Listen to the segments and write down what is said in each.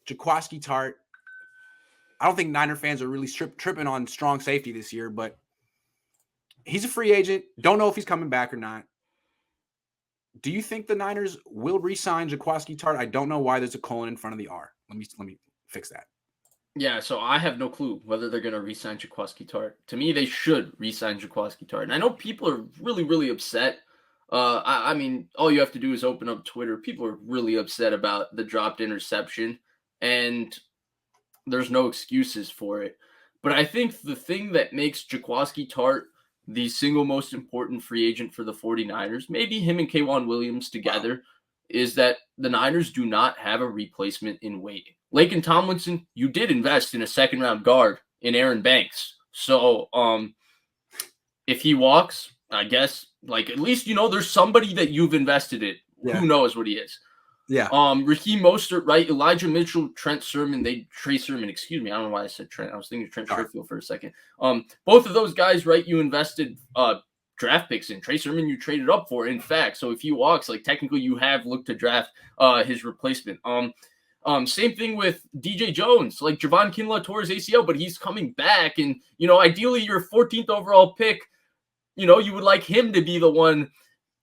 Jaquiski Tartt. I don't think Niner fans are really tripping on strong safety this year, but he's a free agent. Don't know if he's coming back or not. Do you think the Niners will re-sign Jaquiski Tartt? I don't know why there's a colon in front of the R. Let me fix that. Yeah, so I have no clue whether they're going to re-sign Jaquiski Tartt. To me, they should re-sign Jaquiski Tartt. And I know people are really, really upset. I mean, all you have to do is open up Twitter. People are really upset about the dropped interception, and there's no excuses for it. But I think the thing that makes Jaquiski Tartt the single most important free agent for the 49ers, maybe him and K'Wan Williams together, is that the Niners do not have a replacement in waiting. Laken Tomlinson, you did invest in a second-round guard in Aaron Banks. So if he walks, I guess, like, at least, you know, there's somebody that you've invested in. Yeah. Who knows what he is. Yeah. Raheem Mostert, right? Elijah Mitchell, Trey Sermon. I don't know why I said Trent. I was thinking Trent Sherfield for a second. Both of those guys, right? You invested draft picks in. Trey Sermon you traded up for, in fact. So if he walks, like, technically you have looked to draft his replacement. Same thing with DJ Jones. Like, Javon Kinlaw tore his ACL, but he's coming back. And, you know, ideally your 14th overall pick, you know, you would like him to be the one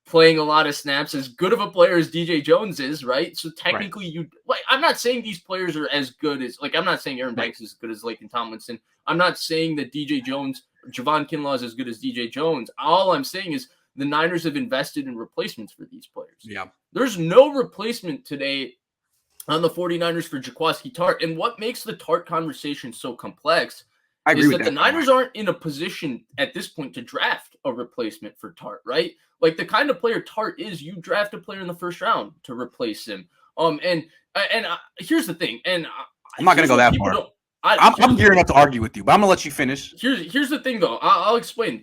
playing a lot of snaps, as good of a player as DJ Jones is, right? So technically I'm not saying these players are as good as, like, I'm not saying Aaron Banks is as good as Laken Tomlinson. I'm not saying that DJ Jones, Javon Kinlaw is as good as DJ Jones. All I'm saying is the Niners have invested in replacements for these players. Yeah. There's no replacement today on the 49ers for Jaquiski Tartt. And what makes the Tartt conversation so complex is that the Niners aren't in a position at this point to draft a replacement for Tartt, right? Like, the kind of player Tartt is, you draft a player in the first round to replace him. And here's the thing, and I'm not going to go that far. I'm gearing up to argue with you, but I'm going to let you finish. Here's the thing, though. I'll explain.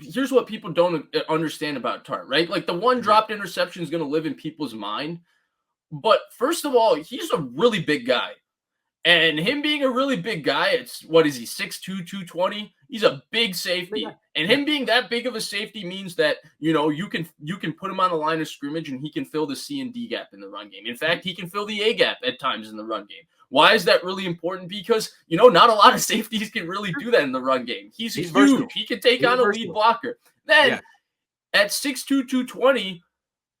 Here's what people don't understand about Tartt, right? Like, the one dropped interception is going to live in people's mind. But first of all, he's a really big guy. And him being a really big guy, it's, what is he, 6'2", 220? He's a big safety. And him being that big of a safety means that, you know, you can put him on the line of scrimmage and he can fill the C and D gap in the run game. In fact, he can fill the A gap at times in the run game. Why is that really important? Because, you know, not a lot of safeties can really do that in the run game. He's huge. Versatile. He can take on a lead blocker. Then at 6'2", 220,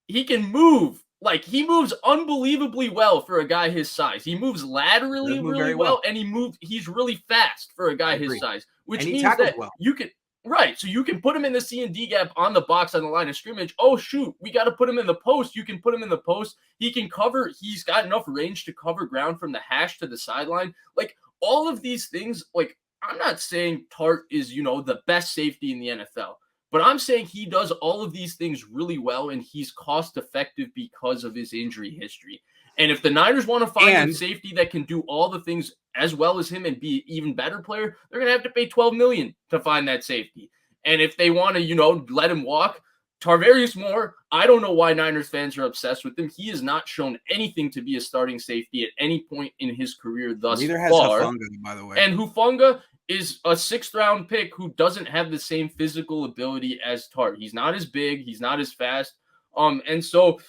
he can move. Like, he moves unbelievably well for a guy his size. He moves laterally really well, and he's really fast for a guy his size, which means that you can, right, so you can put him in the C and D gap on the box on the line of scrimmage. Oh, shoot, we got to put him in the post. You can put him in the post. He can cover. He's got enough range to cover ground from the hash to the sideline. Like, all of these things, like, I'm not saying Tartt is, you know, the best safety in the NFL. But I'm saying he does all of these things really well, and he's cost-effective because of his injury history. And if the Niners want to find a safety that can do all the things as well as him and be an even better player, they're going to have to pay $12 million to find that safety. And if they want to, you know, let him walk, Tarvarius Moore, I don't know why Niners fans are obsessed with him. He has not shown anything to be a starting safety at any point in his career thus far. Neither has Hufanga, by the way. And Hufanga is a 6th-round pick who doesn't have the same physical ability as Tartt. He's not as big. He's not as fast. And so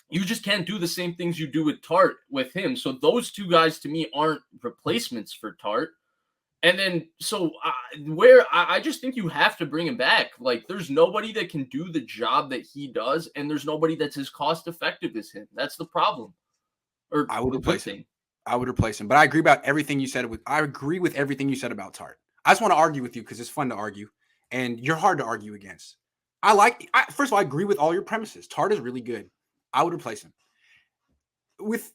you just can't do the same things you do with Tartt with him. So those two guys, to me, aren't replacements for Tartt. And then, so I just think you have to bring him back. Like, there's nobody that can do the job that he does, and there's nobody that's as cost-effective as him. That's the problem. Or I would replace him. But I agree about everything you said. I agree with everything you said about Tartt. I just want to argue with you because it's fun to argue, and you're hard to argue against. First of all, I agree with all your premises. Tartt is really good. I would replace him with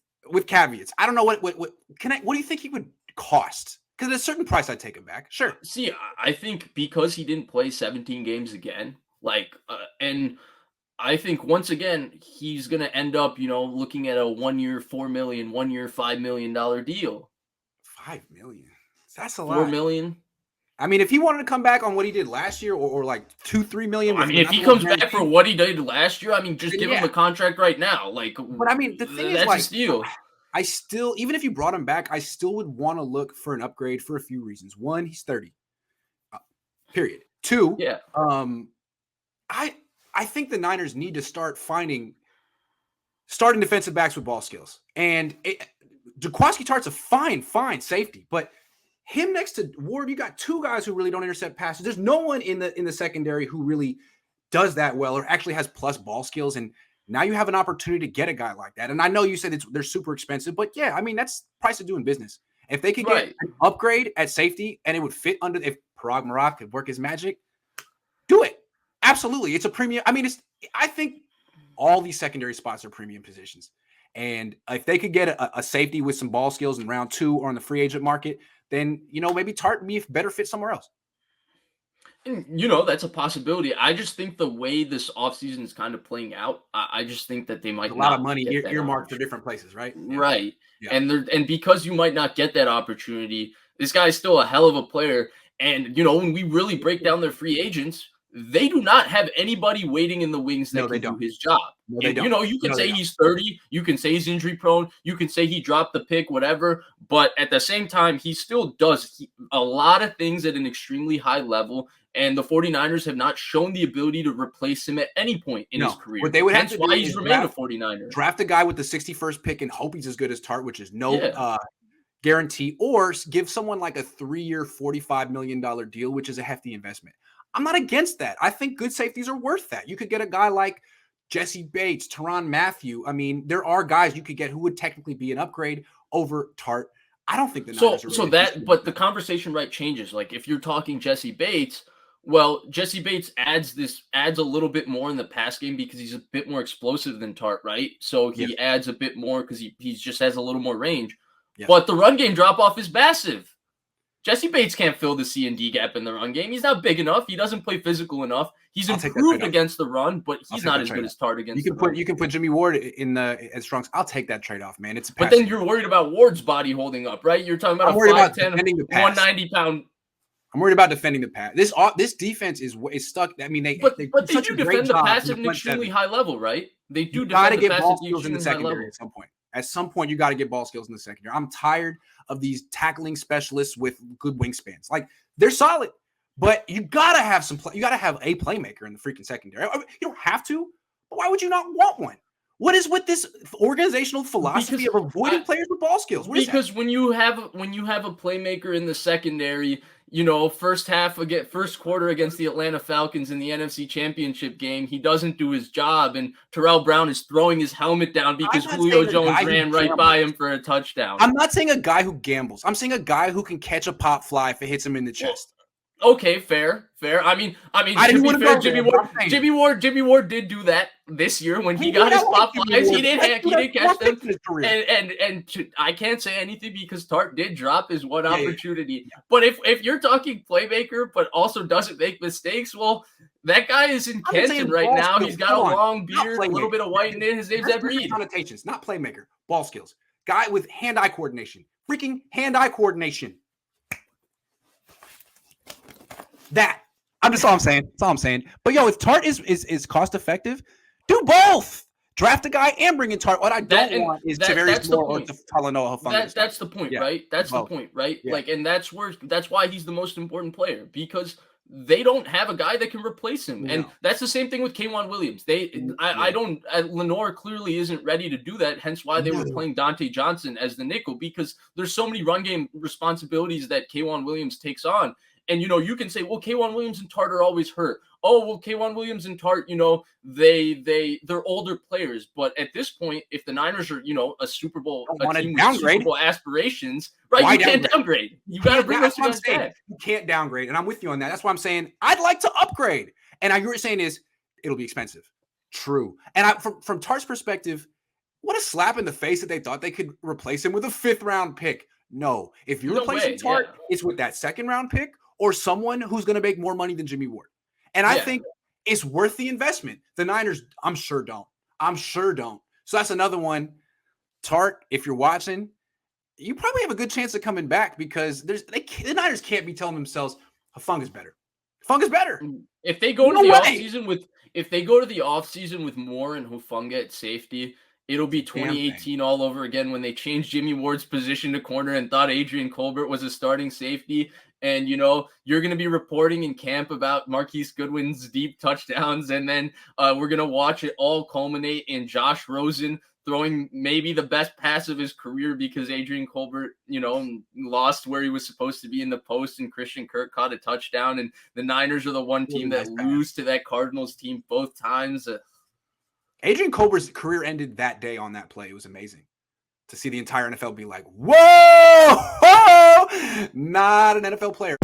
caveats. I don't know what do you think he would cost? Because at a certain price, I'd take him back. Sure. See, I think because he didn't play 17 games again, and I think once again, he's going to end up, you know, looking at a 1 year, $4 million, 1 year, $5 million deal. $5 million. That's a lot. $4 million. I mean, if he wanted to come back on what he did last year, or like $2-3 million. I mean, if he comes back for what he did last year, I mean, just give him the contract right now. Like, but I mean, the thing is, like, a steal. I still, even if you brought him back, I still would want to look for an upgrade for a few reasons. One, he's 30. Period. Two, I think the Niners need to start finding starting defensive backs with ball skills. And Jaquiski Tartt's a fine safety, but him next to Ward, you got two guys who really don't intercept passes. There's no one in the secondary who really does that well or actually has plus ball skills. And now you have an opportunity to get a guy like that. And I know you said they're super expensive, but yeah, I mean, that's price of doing business. If they could get an upgrade at safety and it would fit under, if Parag Marat could work his magic, do it. Absolutely. It's a premium. I mean, I think all these secondary spots are premium positions. And if they could get a safety with some ball skills in round 2 or on the free agent market, then, maybe Tartt would be a better fit somewhere else. And, that's a possibility. I just think the way this offseason is kind of playing out, I just think that they might a lot of money earmarked for different places, right? Right. Yeah. And because you might not get that opportunity, this guy's still a hell of a player. And, when we really break down their free agents, they do not have anybody waiting in the wings that can do his job. No, they don't. You can say he's 30. You can say he's injury prone. You can say he dropped the pick, whatever. But at the same time, he still does a lot of things at an extremely high level. And the 49ers have not shown the ability to replace him at any point in his career. What they would have That's why he's remained a 49er. Draft a guy with the 61st pick and hope he's as good as Tartt, which is no guarantee, or give someone like a 3-year, $45 million deal, which is a hefty investment. I'm not against that. I think good safeties are worth that. You could get a guy like Jesse Bates, Tyrann Mathieu. I mean, there are guys you could get who would technically be an upgrade over Tartt. I don't think the Niners are really but the conversation changes. Like if you're talking Jesse Bates, well, Jesse Bates adds a little bit more in the pass game because he's a bit more explosive than Tartt, right? So he adds a bit more because he just has a little more range. Yeah. But the run game drop off is massive. Jesse Bates can't fill the C&D gap in the run game. He's not big enough. He doesn't play physical enough. He's improved against the run, but he's not as good as Tartt against the run. You can put Jimmy Ward as Strunks. I'll take that trade-off, man. But then you're worried about Ward's body holding up, right? You're talking about a 5'10", 190-pound. I'm worried about defending the pass. This defense is stuck. I mean, they do defend the pass at an extremely high level, right? They do defend the pass in the secondary at some point. At some point, you got to get ball skills in the secondary. I'm tired of these tackling specialists with good wingspans. Like, they're solid, but you got to have you got to have a playmaker in the freaking secondary. You don't have to, but why would you not want one? What is with this organizational philosophy of avoiding players with ball skills? Because when you have a playmaker in the secondary, first quarter against the Atlanta Falcons in the NFC Championship game, he doesn't do his job, and Terrell Brown is throwing his helmet down because Julio Jones ran right by him for a touchdown. I'm not saying a guy who gambles. I'm saying a guy who can catch a pop fly if it hits him in the chest. Okay, fair. I mean, to be fair, Jimmy Ward did do that this year when he got his pop flies. He did catch them, and I can't say anything because Tartt did drop his one opportunity. Yeah. But if you're talking playmaker, but also doesn't make mistakes, well, that guy is in Kenton right now. He's got a long beard, a little bit of white in it. His name's Ed Reed. Connotations, not playmaker, ball skills. Guy with hand-eye coordination, freaking hand-eye coordination. That's all I'm saying. That's all I'm saying. But if Tartt is cost effective, do both. Draft a guy and bring in Tartt. What I don't want is Tavarius Moore or Talanoa Hufanga. That's the point, right? That's the point, right? Yeah. And that's why he's the most important player, because they don't have a guy that can replace him. No. And that's the same thing with K'Waun Williams. Lenore clearly isn't ready to do that, hence why they were playing Dante Johnson as the nickel, because there's so many run game responsibilities that K'Waun Williams takes on. And, you can say, well, K'Waun Williams and Tartt are always hurt. Oh, well, K'Waun Williams and Tartt, they're older players. But at this point, if the Niners are, a Super Bowl, team with Super Bowl aspirations, right, you can't downgrade. You got to bring those guys back. You can't downgrade. And I'm with you on that. That's why I'm saying I'd like to upgrade. And you're saying is it'll be expensive. True. And from Tartt's perspective, what a slap in the face that they thought they could replace him with a 5th-round pick. No. If you're replacing Tartt, it's with that 2nd-round pick or someone who's going to make more money than Jimmy Ward. And I think it's worth the investment. The Niners, I'm sure don't. So that's another one. Tartt, if you're watching, you probably have a good chance of coming back because the Niners can't be telling themselves, Hufanga's better. Hufanga's better. If they go to the offseason with Moore and Hufanga at safety, it'll be 2018 all over again when they changed Jimmy Ward's position to corner and thought Adrian Colbert was a starting safety. And, you're going to be reporting in camp about Marquise Goodwin's deep touchdowns. And then we're going to watch it all culminate in Josh Rosen throwing maybe the best pass of his career because Adrian Colbert, lost where he was supposed to be in the post, and Christian Kirk caught a touchdown. And the Niners are the one team that lose to that Cardinals team both times. Adrian Colbert's career ended that day on that play. It was amazing to see the entire NFL be like, whoa, not an NFL player.